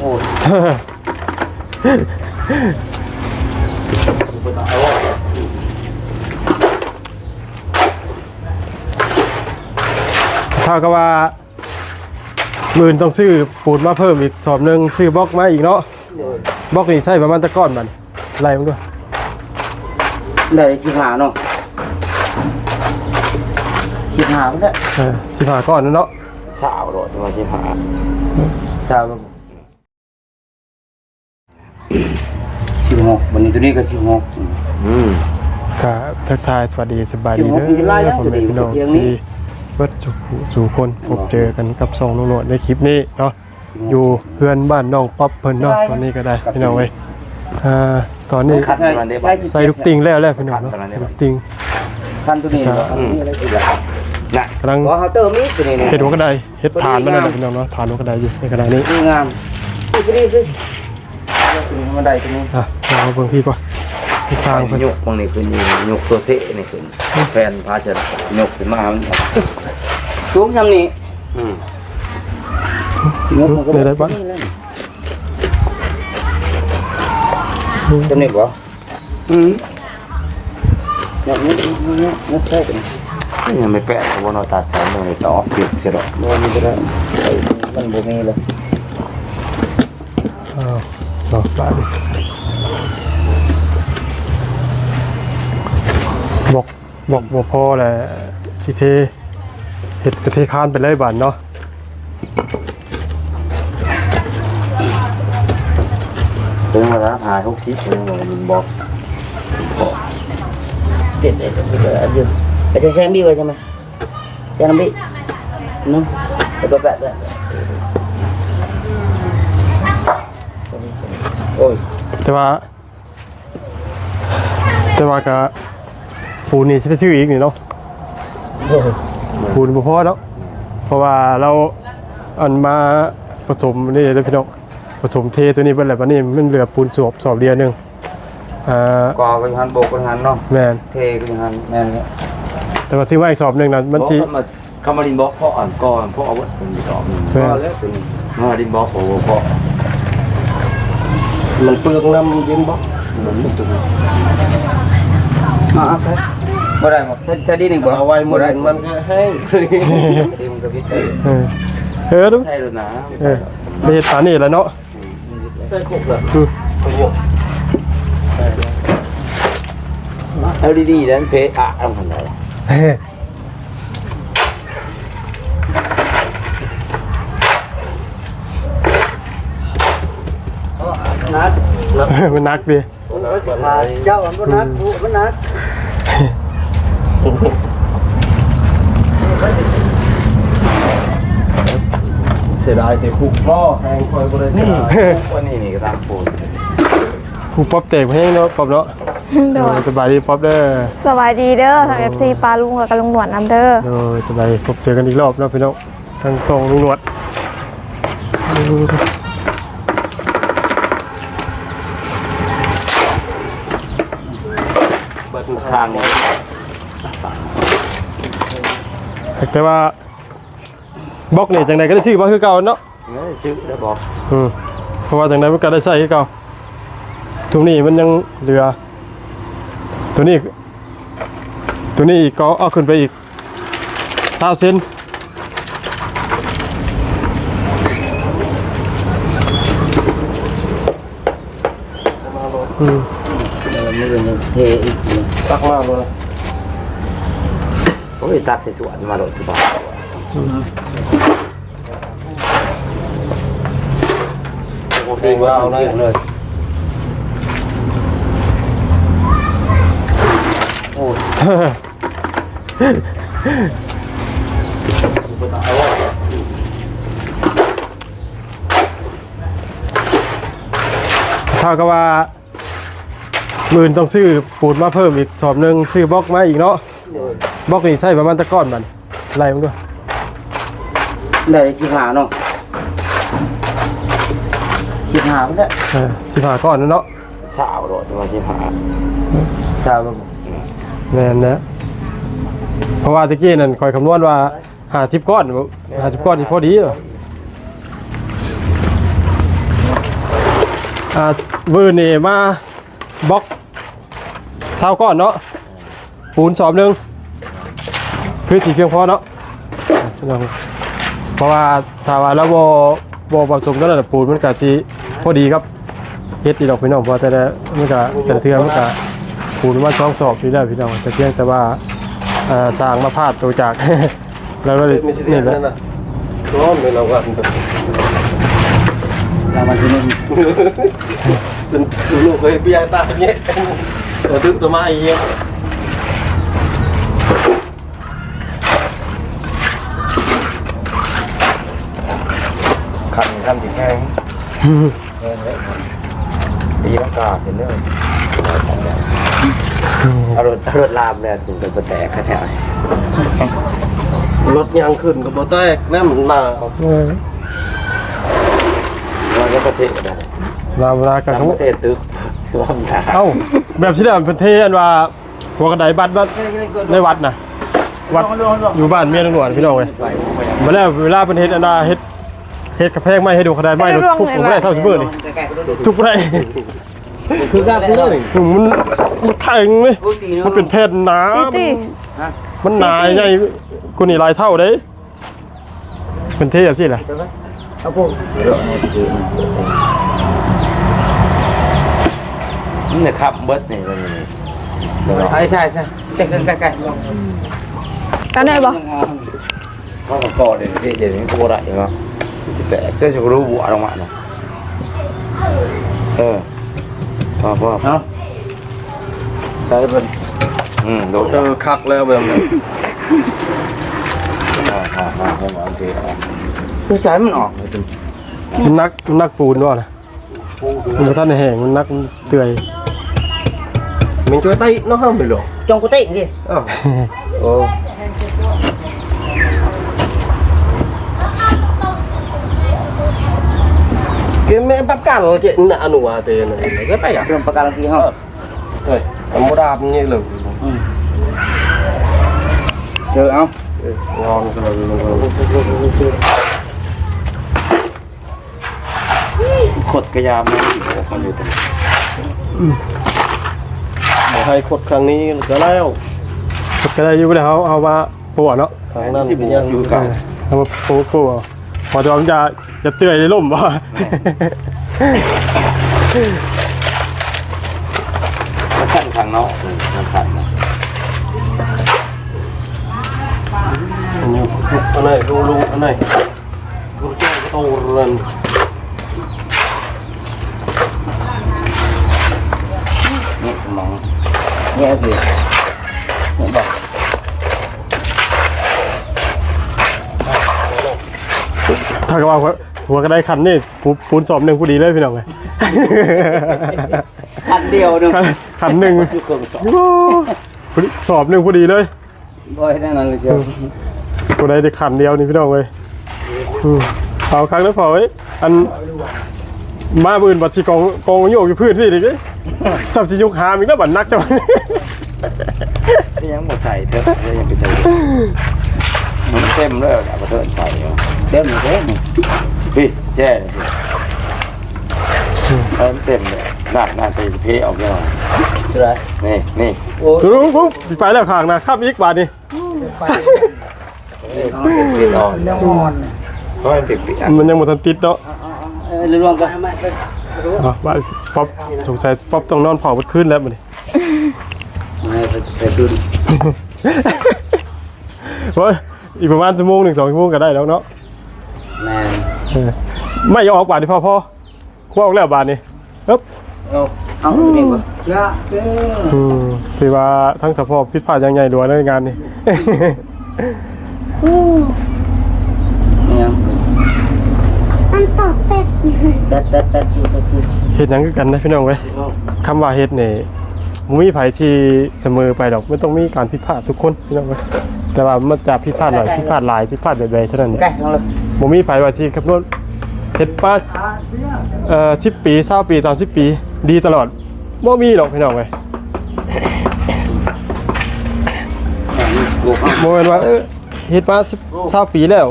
อ้ถ้าก็ว่ามื่นต้องซื้อปูนมาเพิ่มอีกสอบหนึ่งซื้อบล็อกมาอีกเนาะบล็อกนี่ใช่ประมาณตะก้อนมันไล่มันด้วยได้ชิหาเนาะชิหาไม่ได้ชิหาก้อนนั่นเนาะสาวโดดมาชิหาสาวชิหกวันนี้ตัวนี้ก็ชิหกก็ทักทายสวัสดีสบายดีเด้อผมเป็นพี่น้องที่เบิดสู่คนพบเจอกันกับซองลุงโหนดในคลิปนี้เนาะอยู่เพื่อนบ้านน้องป๊อปเพิ่นเนาะตอนนี้ก็ได้พี่น้องเว้ยตอนนี้ใส่ลูกติงแล้วพี่น้องเนาะลูกติงท่านตัวนี้น่ะกำลังเขาเติมมีตัวนี้เห็ดหัวกระไดเห็ดฐานมันนั่นพี่น้องเนาะฐานหัวกระไดอยู่ในกระไดนี้งามตัวนี้สิตัวนี้มันได้ตัวนี้เราเบิ่งพี่ก่อนสร้างเพิ่นยกบางนี่เป็นยกตัวเสะนี่ขึ้นแฟนพาจะยกขึ้นมามันสูงทำนี่ยกมันก็ได้บ้างจำนี่บ่อย่างนี้นี่ใช่ไหมยังไม่แปะบนเราตัดสายมือต่อปิดเสร็จแล้วมันจะได้มันบ่มีเลยดอกบานบอกพอแหละสิเทเห็ดกระเทคานไปเลยบานเนาะถึงเวลาหาทุกชิ้นมันบอกเด็ดเลยไปเลยอันเดียวไปใช้แซงบี้ไว้ใช่ไหมแซงบี้นู้นแล้วก็แปะด้วยโอ้ยแต่ว่าก็ปูนนี่จะได้ซื้ออีกนี่เนาะปูนบ่พอแล้วเพราะว่าเราอันมาผสมนี่เลยพี่น้องผสมเทตัวนี้เป็นอะไรบ้านี่มันเหลือปูนสอบเดียวนึงกอก็หันโบกก็หันเนาะแมนเทก็หันแมนแต่ว่าซื้อมาอีกสอบหนึ่งนะมันชี้คำว่าดินบล็อกเพราะอ่านกอเพราะเอาไว้เป็นสอบก็แล้วเป็นดินบล็อกโอ้เพราะมันเปลืองน้ำดินบล็อกมันไม่ถูกใช่บ่ได้บอกใช้ดินอีกบ่เอาไว้บ่ได้มันก็ให้ดินมันก็พิษได้ดูใช่หรือนะไม่เห็นตานี่แล้วเนาะใส่คุกเลยเอาดีๆนั้นเพะอะต้องทำอะไรนักมันนักดิเจ้ามันนักมันนักเสียดายแต่คุกล้อแหงคอยบริษัทวันนี้นี่ก็ตามปูนคุกป๊อปเตะให้เนาะป๊อปเนาะสบายดีป๊อปเด้อสบายดีเด้อทาง FC ปลาลุงกับลุงหนวดน้ำเด้อสบายพบเจอกันอีกรอบเนาะพี่น้องทางส่งลุงหนวดทางแต่ว่าบล็อกนี่จังใดก็ได้ซื้อมาคือเก่าเนาะซื้อแล้วบอกเพราะว่าจังใดมันก็ได้ใส่คือเก่าทุกนี้มันยังเหลือตัวนี้อีกก็เอาขึ้นไปอีก20 เซนมือเทอีกตักมากเลยโอ้ยตักใส่สวนมาโดดที่บ้านโอเคว่าเอาเลยโอ้ถ้าก็ว่ามื่นต้องซื้อปูนมาเพิ่มอีกสอบหนึ่งซื้อบล็อกมาอีกเนาะบล็อกนี่ใช่ประมาณตะก้อนมันไล่มันด้วยได้ชิหาเนาะชิหาไม่ได้ชิหาก้อนนั่นเนาะสาวโดดตัวชิหาสาวแน่นนะเพราะว่าตะกี้นั่นคอยคำนวณว่า50 ก้อนที่พอดีเหรอ มือนี่มาบล็อกเช้าก่อนเนาะปูนสอบหนึ่งคือสีเพียงพอเนาะเพราะว่าถ้าว่าแล้วบ่ผสมกันแล้วปูนมันก็สิพอดีครับเฮ็ดอีดอกพี่น้องเพราะแต่มันก็แต่เทื่อมันก็ปูนมาช่องสอบอยู่แล้วพี่น้องแต่เพียงแต่ว่าสร้างมาพาดตัวจาก แล้วนี่แหละ ร้อนเลยเราก็รางวัลที่หนึ่ง สนุกเลยพี่ยายตาเนี้ยตัวทึกตัวมาอย่างเงี้ยขันทำถึงแห้งตีร่างกายเป็นเรื่องเอารถลามเนี่ยถึงเป็นแตกแค่ไหน รถยางขึ้นกับโบแตกแน่มันหนา เราก็ประเทศนะ ลากัน ทั้งประเทศตึกว่ามัน เอ้าแบบที่เดิมประเทศว่าหัวกระไดบัดในวัดนะวัดอยู่บ้านเมียนหนวดพี่น้องเลยมาแล้วเวลาเป็นเฮ็ดอันดาเฮ็ดกระแพงไม้ให้ดูกระไดไม้รถทุบผมไม่ได้เท่าชิบเบอร์นี่ทุบไม่ได้ คือกล้าพูดเลย มันแทงเลยมันเป็นเพศหนามันหนาใหญ่กูนี่หลายเท่าเด้เป็นเทแบบที่ไร เอาพวกนี่นะครับเบิร์ดนี่ใช่ใกล้กันได้บ่ ก็ก่อนเดี๋ยวนี้กูได้เหรอ18ก็จะรู้บัวลงมาเนาะพอเนาะใช่เป็นโดน คักแล้วแบบนี้ ให้หมอทีผู้ชายมันออก มันนักปูนด้วยนะมันท่านแห้งมันนักเตื่อย mình chơi tay nó không bị lộ trong có tiện gì cái mẹ bắt cả nó chuyện nạ nụ à thì này rất phải à trong bạc làm gì không rồi nó đạp như là chơi không ngon khột cái daมันอยู่ตรง hay khột kháng ní cái nào ก็ได้อยู่แล้วเอามาปูเนาะ kháng nan thì nhânอยู่กัน เอามาปูพอจะว่ามันจะเตื่อยในร่มบ่ มันขันทางนอกมันขันนะ anh này lu anh này lu cho cái tô lần นี่สมองเนี่ยคือเนี่ยบอก ถ้าก็ว่าหัวก็ได้คันนี่ปูนสอบหนึ่งผู้ดีเลยพี่น้องเลย อันเดียวนึง คันหนึ่ง คือเครื่องสอบ สอบหนึ่งผู้ดีเลย บ่อยแน่นอนเลยเจ้า ผู้ใดได้คันเดียวนี่พี่น้องเลยเอาครั้งนั้นพอไว้อันมาบืนบัดสิกองโยกอยู่พื้นพี่ดิสับสิยุกหามอีกแล้วบัดนักจัง ยังหมดใส่เถอะยังไปใส่มันเต็มเลยอะมาเถอะใส่เต็มเลยพี่แย่เลยเต็มเลยน่าไปเพออกยังไงใช่ไหมนี่ รู้ปุ๊บไปแล้วข้างนะข้ามอีกบาทนี่ ปิดออกแล้วเพราะมันปิด มันยังหมดทันติดเนาะ รวมกัน บ้านป๊อปสงสัยป๊อปต้องนอนเผาบนขึ้นแล้วมันนี่ ไปดู เฮ้ยอีกประมาณ1 2 ชั่วโมงก็ได้แล้วเนาะ แม่ ไม่ยอมออกบาทนี่พ่อคั่วออกแล้วบาทนี่ปึ๊บ เอาเองก่อน คือว่าทั้งสะพอพิษพลาดยังไงด้วยในงานนี่ เนี่ย มันตอบเป็ด แต่อยู่ เฮ็ดหยังคือกันนะพี่น้องเว้ยคำว่าเฮ็ดนี่บ่มีไผที่เสมอไปดอกไม่ต้องมีการผิดพลาดทุกคนพี่น้องเว้ยแต่ว่ามันจะผิดพลาดหน่อยผิดพลาดหลายผิดพลาดแบบๆเท่านั้น ใกล้ของเรา บ่มีไผว่าสิคำนวณเฮ็ดป้า10 ปี20 ปี30 ปีดีตลอดบ่มีดอกพี่น้องเว้ยบ่แม่นว่าเฮ็ดมา10 20 ปีแล้ว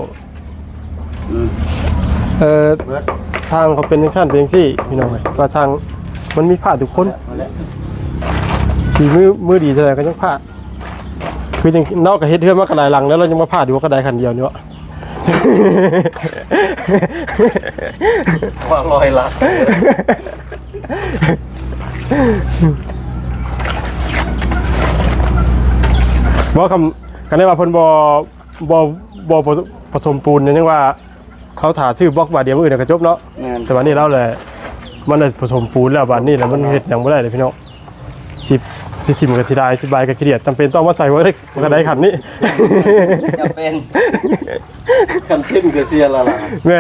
ทางเขาเป็นชั้นเป็นซี่พี่น้องก็ทางมันมีผ้าทุกคนสีมือดีเท่าไหร่ก็ยังผ้าคือจริงนอกจากเฮ็ดเทือนมากระไดหลังแล้วเรายังมาผ้าดีว่ากระไดคันเดียวเนี่ยวะ ว่าลอยละ ว่ากันได้ว่าเพิ่นบ่ผสมปูนเนี่ยยังว่าเขาถาซื้อบล็อกบาทเดียวมื้ออื่นก็จบเนาะ แม่น แต่วันนี้เราแหละมันได้ผสมปูนแล้วบาดนี้แหละมันเฮ็ดหยังบ่ได้เลยพี่น้องสิทิมก็สิได้สิบายก็ขี้เกียจจำเป็นต้องมาใส่ไว้กระไดขันนี้ จะเป็น คันขึ้นก็เสียละล่ะ แม่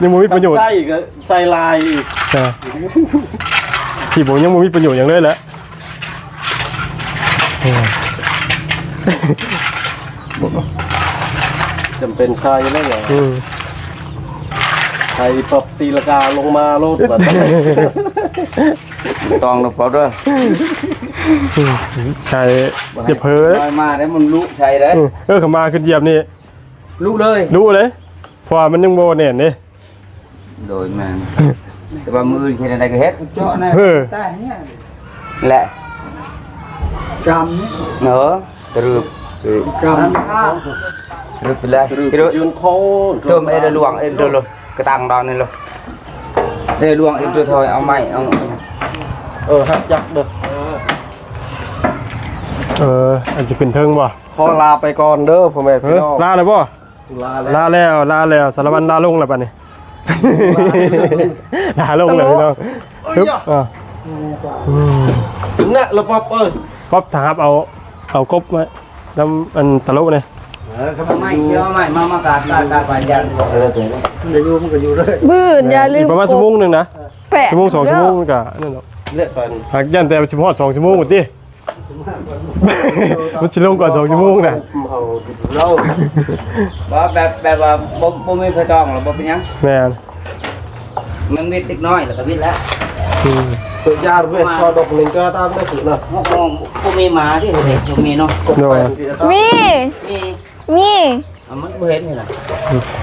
ยังบ่มีประโยชน์ ใส่ก็ใส่ลายอีก ที่ผมยังบ่มีประโยชน์อย่างเลยแหละ จำเป็นใส่แล้วเหรอใส่ปรับตีลากาลงมาโลดบัด ตองลงเปล่าเด้อ ใช่เดี๋ยวเพ้อ ลอยมาได้มันลุใช่ได้ เขามาขึ้นเหยียบนี่ ลุเลย รู้เลยเพราะว่ามันยังโบเน่นนี่ โดยแม่นแต่ว่ามือเฮ็ดอะไรก็เฮ็ดเจาะนะ ใต้เนี่ย แหละ จำเนี่ย เนอะตรึบ จำข้าว ตรึบไปเลย จืนโค เติมเอเดลวงเอเดลกระตังดอนนี่เลยเอลวงเอเดลถอยเอาไม้เอา ฮักจักเด้อ อันจะขึ้นเทิงบ่ ขอลาไปก่อนเด้อพ่อแม่พี่น้อง ลาเลยบ่ ลาแล้ว ลาแล้วสารวัตรลาลงแล้วป่ะนี่ ลาลงเลยพี่น้องปึ๊บเนี่ยละป๊อบเอ้ย ป๊อบถามเอากบไว้น้ำอันตลกเนี่ย เอาไม้เกี่ยวเอาไม้มากาดไปยันตัวนี้ มันจะอยู่มันก็อยู่เลย บื้นอย่าลื อี ม กประมาณชั่วโมงหนึงนะ แปะ ชั่วโมง2ชั่วโมงมันก็นั่นเนาะ เละไป หากยันแต่สิฮอด2ชั่วโมงหมดติมันสิลงก่อน2ชั่วโมงน่ะ เฮาเรา บ่แบบว่าบ่มีไฟตองหรอกบ่เป็นหยัง แม่น มันมีเล็กน้อยแล้วก็มีแล้ว เปิดยาเวทซอดอกหนึ่งก็ตามได้ถึงนะ ห้องบ่มีหมาที่เด็กบ่มีเนาะ โดย มี มี มี มันบ่เห็นนี่ล่ะ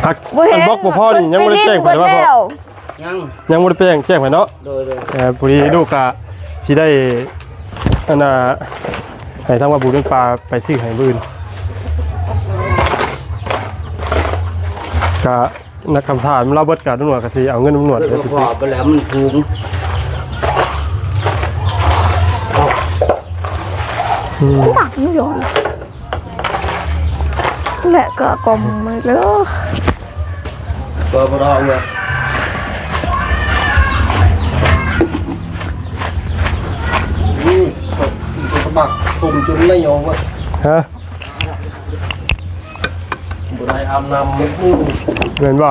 หัก บ่เห็ อั น นบล็อกบ่พอนี่ยังบ่ได้แจ้ง ไป ไปว่าพอ แล้ว ยัง ยังบ่ได้แจ้งไปเนาะ โดย ปุรีลูกกะสิได้อันน่ะให้ทางว่าบุญเป็นปลาไปซื้อให้บื้นกะนักคำถามเราเบิดกะตำรวจก็สิเอาเงินตำรวจ เอ ไป อ ซื้ พอ อ ไปแล้วมันถูก หนักไม่ยอมแหละก็กลมมาเลย เปิดบ่ได้เนี่ยสมัครผมจนไม่ยอมอ่ะ ฮะ บ่ได้อาบน้ำ เงินบ่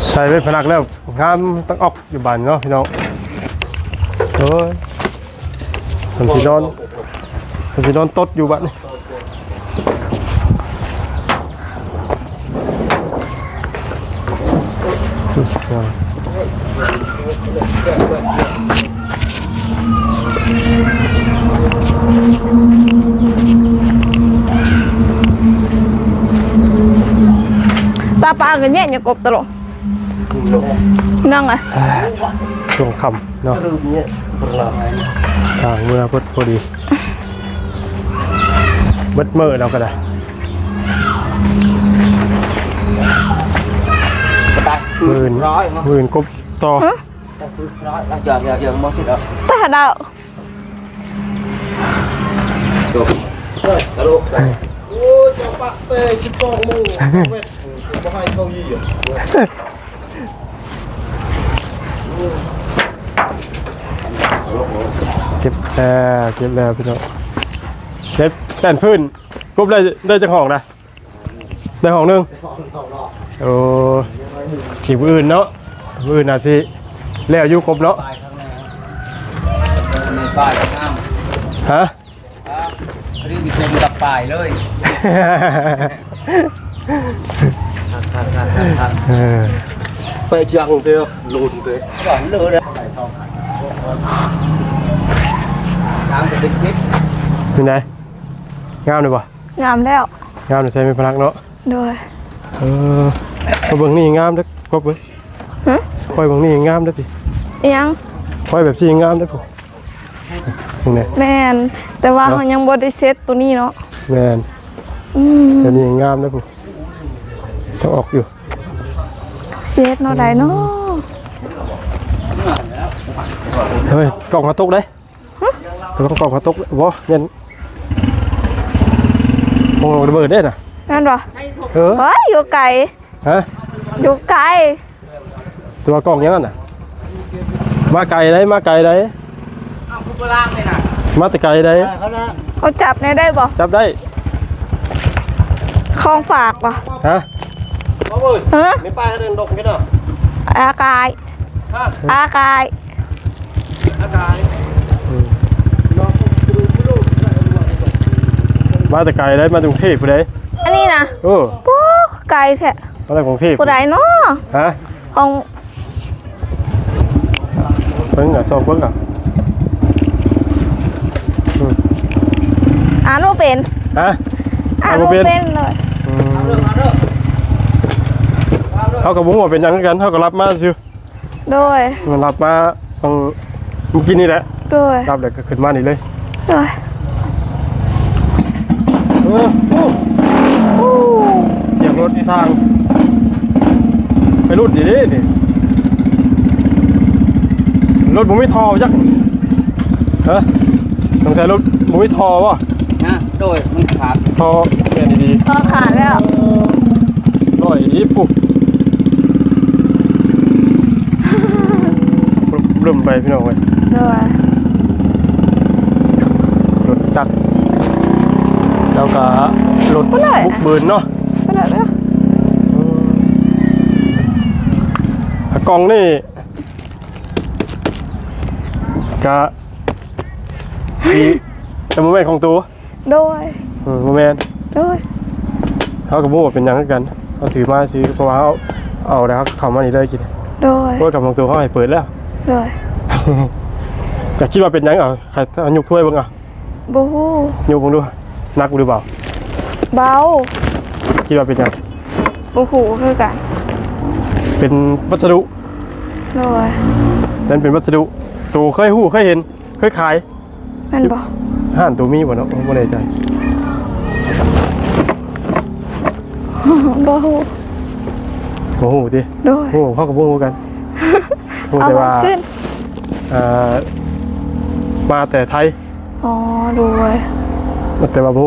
ใส่เป็นพนักแล้วงามต้องออกอยู่บ้านเนาะพี่น้องโอ้ยผมสินอนตดอยู่บ้านนี่ตาปลากันแย่อย่ากบตลอดนั่งไง ช่วงค่ำเนาะ เนี่ยบ่ได้ ทางเมื่อพอดีเบิดมือเราก็ได้ ตาย มื่น ร้อยมั้ง มื่นกบต่อ ร้อยอย่าบ่สิดอก ตาดาว กระโหลก โอ้ยจะปะเตะ12โมงเวทบ่ให้เข้ายี่อ่ะ เก็บแล้วพี่น้องเก็บแป้นพื้นกบได้จากห้องนะได้ห้องหนึงโอ้ขี่มืออื่นเนาะมืออื่นน่ะสิแล้วอยู่กบเนาะ ปลายข้างในปลายงาม ฮะ รีบไปชมกับปลายเลย เออ ไปจังเดียวลุนเด้อ หวังเลยนะทางเป็นชิป เป็นไงงามเลยปะ งามแล้ว งามเลยใส่เป็นพลักเนาะ โดย เบิ่งนี่งามเด้อกบเว้ย ฮะ ค่อยเบิ่งนี่งามเด้อพี่ อิหยัง ค่อยแบบสิงามเด้อผมตรงนี้ แม่นแต่ว่าเขายังบ่ได้เซ็ตตัวนี้เนาะ แม่น อืม แต่นี่งามเด้อผมต้องออกอยู่ เซ็ตเนาะได้เนาะ เฮ้ยกล่องกระตุกเด้ต้องกล่องกระตุกบ่ยันโอ้ระเบิดเด้น่ะ นั่นบ่ เออ เฮ้ยอยู่ไกล ฮะ อยู่ไกล ตัวกล่องยังนั่นน่ะมาไกลได้มาไกลได้มาแต่ไกลได้ เขาจับได้บ่ จับได้ ของฝากบ่ ฮะ บ่เว้ย ฮะ ไม่ป้ายเดินดงกันเนาะ อากาย ฮะ อากาย อากาศน้องดูไม่รู้ มาแต่ไกลได้มาจากกรุงเทพผู้ใด อันนี้นะ เออ ปุ๊กไกลแท้ มาจากกรุงเทพ ผู้ใดเนาะ ฮะ ของ เพิ่งอ่ะสอบเพิ่งอ่ะ อ่านบ่เป็น ฮะ อ่าน บ่ บ่ เป็น เป็นเลย เขากับบุ้งว่าเป็นหยังกันเขาก็รับมาซิว โดย มันรับมาตรงเมื่อกี้นี่แหละ โดย รับเลยก็ขึ้นมานี่เลย โดย เออเหยียบรถที่ทางไปรุดดีดินี่รถผมไม่ทอจักฮะต้องใช้รถผมไม่ทอวะ นะโดยมันขาด ทอแม่นดี พอขาดแล้ว ๆร้อยดีปุ๊บเริ่มไปพี่น้องเว้ย โดย รถจักรแล้วก็รถบุกเบินเนาะ ไปเลยไปเลย กล่องนี่กะสีแต่โมเมนต์ของตัว โดย โมเมนต์ โดย เขากับโม่เป็นหยังกันเขาถือมาสิเพราะว่าเขาเอาแล้วเขาเข้ามานี่เลยกิน โดย รถกับของตัวเขาให้เปิดแล้ว โดย จะคิดว่าเป็นหยังใครเอายกถ้วยบ้างบูฮู้ ยกบ้างดูนักหรือเปล่า เบา คิดว่าเป็นหยัง บูฮู้คือกัน เป็นวัสดุ โดย นั่นเป็นวัสดุตัวเคยหู้เคยเห็นเคยขาย แม่นบ่ ห้านตัวมีบ่เนาะไม่แน่ใจ บูฮู้ โอ้โหดิ โดย โอ้โหเขากับโม่กันโม่ เอา แต่ มา ว่า ขึ้น มาแต่ไทย อ๋อโดย แต่ว่าโม่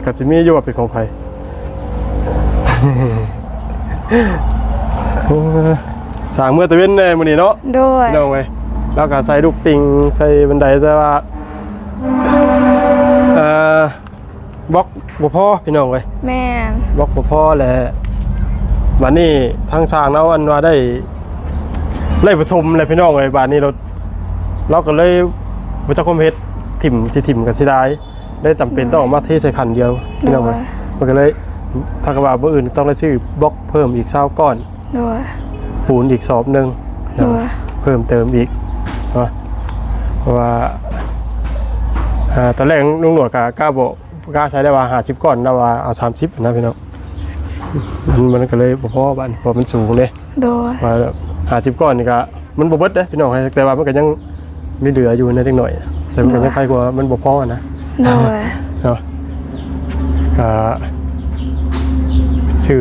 กับจิมี่อยู่ว่าเป็นของไทย สร้างเมื่อตะเวนในมื้อนี้เนาะ โดย น้องเว้ยแล้วก็ใส่ลูกติ่งใส่บันไดแต่ว่าบล็อกบ่พอพี่น้องเว้ย แม่น บล็อกบ่พอแหละวันนี้ทางสร้างเราอันว่าได้ผสมเลยพี่น้องเว้ยบาดนี้เราก็เลยบ่จักความเฮ็ดถิ่มกับสิได้จำเป็นต้องเอามาเทใส่คันเดียวพี่น้องเว้ยมันก็เลยถ้าก็ว่าบ่อื่นต้องได้ซื้อบล็อกเพิ่มอีก20ก้อน โดย ปูนอีกสอบหนึ่ง โดย เพิ่มเติมอีกเนาะเพราะว่าตอนแรกลุงหนวดกล้าใช้ได้ว่า50ก้อนได้ว่าเอา30นะพี่น้องมันก็เลยบ่พอบ้านเพราะมันสูงเลย โดย ว่า50ก้อนนี่ก็มันบ่เบิดเด้พี่น้องแต่ว่ามันก็ยังมีเหลืออยู่ในเล็กหน่อยแต่มันก็ยังใครกว่ามันบ่พอนะ โดย เนาะชื่อ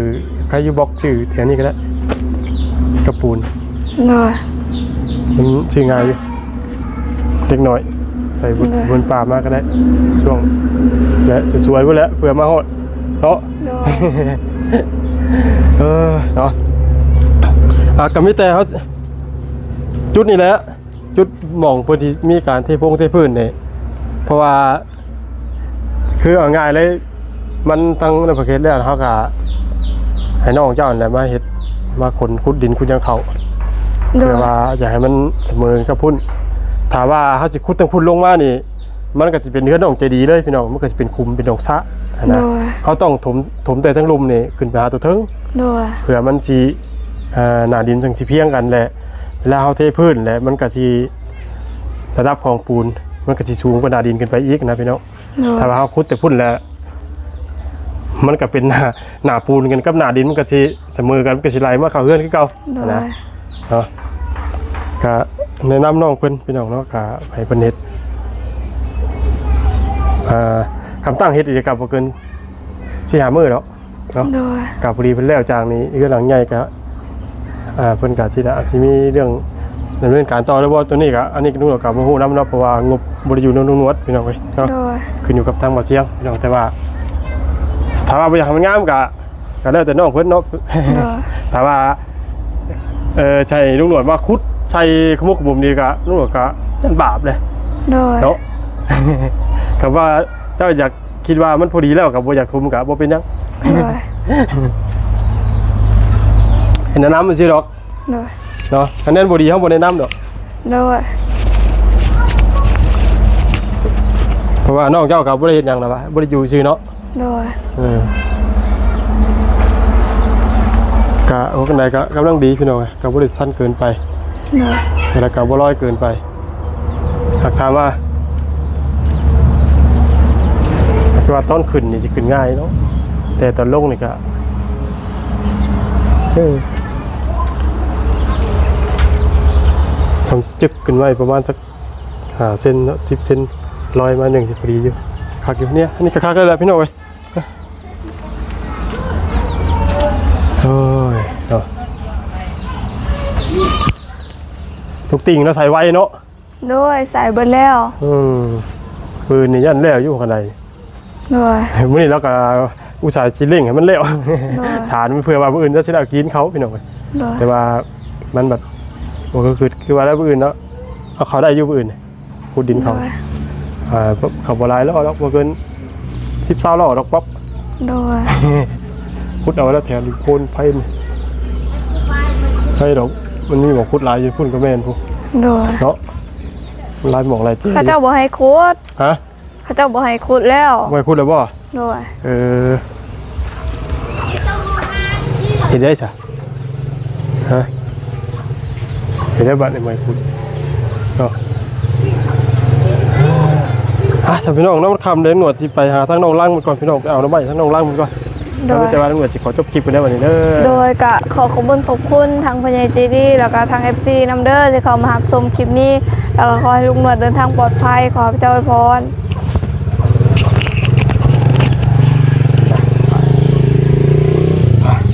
ใครอยู่บล็อกชื่อแถวนี้ก็ได้กระปูน โดย มันชื่อง่ายอยู่เล็กหน่อยใส่บนป่ามาก็ได้ช่วงและจะสวยไว้แล้วเผื่อมาโหดเนาะ โดย เนาะกับมิแต่เขาจุดนี้แหละจุดหม่องเพื่อที่มีการเทพื้นเนี่ยเพราะว่าคือเอาง่ายเลยมันทั้งในประเทศแล้วเขาก็ให้น้องเจ้าเนี่ยมาเฮ็ดมาขนขุดดินขุดยังเขา โด เพื่อย ว่าอยากให้มันเสมอกับพุ่นถามว่าเขาจะขุดตั้งพุ่นลงมานี่มันก็จะเป็นเนื้อหนองใจดีเลยพี่น้องมันก็จะเป็นคุมเป็นดอกชะ โด นะ ย เขาต้องถมแต่ทั้งลุมนี่ขึ้นไปหาตัวเทิง โดย เพื่อมันสิหน้าดินจังสิเพียงกันแหละเวลาเขาเทพื้นแหละมันก็สิระดับของปูนมันก็สิสูงกว่าหน้าดินขึ้นไปอีกนะพี่น้อง โดย ถ้าว่าเขาขุดแต่พุ่นแล้ว มันก็เป็นหน้าปูนกันกับหน้าดินมันก็สิเสมอกันก็สิไหลมาเข้าเฮือนคือเก่า โดย นะเนาะก็แนะนำน้องเพิ่นพี่น้องเนาะก็ให้เพิ่นเฮ็ดคำตั้งเฮ็ดกิจกรรมบ่เกิน4-5 มื้อเนาะ โดย ก็พอดีเพิ่นแล้วจากนี้เฮือนหลังใหญ่ก็เพิ่นก็สิได้อาจสิมีเรื่องดำเนินการต่อแล้วบ่ตัวนี้ก็อันนี้ก็นู่นก็บ่ฮู้นำเนาะเพราะว่างบบ่ได้อยู่ในนุ่นวดพี่น้องเอ้ยเนาะ โดย ขึ้นอยู่กับทางบ่เชียงพี่น้องแต่ว่าถ้าว่าบ่อยากให้มันงามก็แล้วแต่น้องเพิ่นเนาะ โดย ถ้าว่าใช่ลุงหนวดว่าคุดใส่ขมุกขมุมนี่ก็ลุงหนวดก็จันบาปเลย โดย เนาะ คำว่าเจ้าอยากคิดว่ามันพอดีแล้วกับบ่อยากทุมกับบ่เป็นหยัง โดย เห็นน้ำมันสิดอก โดย เนาะคะแนนบ่ดีเฮาบ่แนะนำดอก โดย เพราะว่าน้องเจ้าก็บ่ได้เฮ็ดหยังนะว่าบ่ได้อยู่ซื่อเนาะ โดย ก็โอ้กันใดก็กำลังดีพี่น้องก็บ่ได้สั้นเกินไป โดย แล้วก็บ่ร้อยเกินไปหากถามว่าตอนขึ้นนี่สิขึ้นง่ายเนาะแต่ตอนลงนี่ก็ต้องจึกขึ้นไว้ประมาณสัก5 เซนเนาะ10 เซนลอยมา1สิพอดีอยู่คักอยู่เนี่ยอันนี้ก็คักแล้วแหละพี่น้องเอ้ยโอ้ยเนาะทุกติ่งเราใส่ไว้เนาะ โดยใส่เบิดแล้ว ปืนนี่ยันแล้วอยู่ข้างใน โดย มื้อนี้เราก็อุตส่าห์จิเร่งให้มันแล้วฐานมันเพื่อว่าผู้อื่นจะสิได้เอาคืนเขาพี่น้องเอ้ย โดย แต่ว่ามันแบบมันก็คือว่าแล้วผู้อื่นเนาะเอาเขาได้อยู่ผู้อื่นขุดดินเขา โดย เขาบ่หลายแล้วดอกบ่เกิน10-20ล้อดอกป๊อบ โดย ขุดเอาแล้วแถวริมโคนไผนี่ไผดอกมันมีหม่องขุดหลายอยู่พุ่นก็แม่นพุ โดย เนาะหลายหม่องหลายที่ เขาเจ้าบ่ให้ขุด ฮะ เขาเจ้าบ่ให้ขุดแล้ว ไว้ขุดแล้วบ่ โดย เห็นได้จ้ะฮะเห็นได้บัตรในไม้ขุดเนาะถ้าพี่น้องน้องคำเดินหนวดสิไปหาทั้งน้องล่างมันก่อนพี่น้องไปเอาน้ำใบทั้งน้องล่างมันก่อน โดย แต่ว่าน้องหนวดสิขอจบคลิปไปได้วันนี้เด้อ โดยกะขอขอบคุณทางพญายเจดีแล้วก็ทาง FC น้ำเด้อที่เขามารับชมคลิปนี้แล้วก็ขอให้ลุงหนวดเดินทางปลอดภัยขอพระเจ้าอวยพร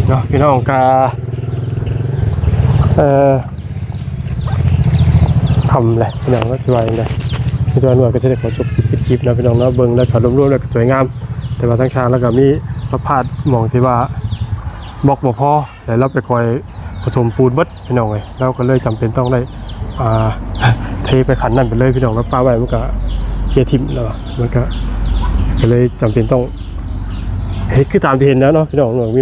เนาะพี่น้องกาทำแหละพี่น้องก็สวยเลยพี่ตัวหนวดก็จะได้ขอจบคลิปนะพี่น้องเนาะเบิ่งแล้วขอรวมๆแล้วก็สวยงามแต่ว่าทั้งชาแล้วก็มีพระพาดหมองที่ว่าบอกบ่พอแต่เราไปคอยผสมปูนเบิดพี่น้องเลยเราก็เลยจำเป็นต้องได้เทไปขันนั่นไปเลยพี่น้องแล้วป้าไว้มันก็เคลียร์ทิมแล้วมันก็เลยจำเป็นต้องเฮ้ยคือตามที่เห็นแล้วเนาะพี่น้องหน่วยมี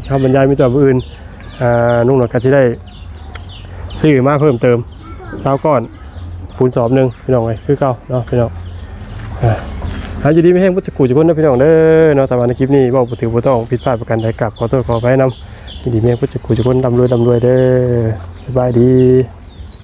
คำบรรยายมีตัวอื่นนุ่งหนวดก็จะได้ซื้อมาเพิ่มเติม20 ก้อนปูนสอบหนึ่งพี่น้องเลยคือเก่าเนาะพี่น้องอยู่ดีไม่แห้งพุทธกูจะพ้นนะพี่น้องเด้อเนาะแต่ว่าในคลิปนี้บอกถือว่าต้องผิดพลาดประการใดกลับขอโทษขออภัยนำอยู่ดีไม่แห้งพุทธกูจะพ้นดำรวยเด้อสบายดี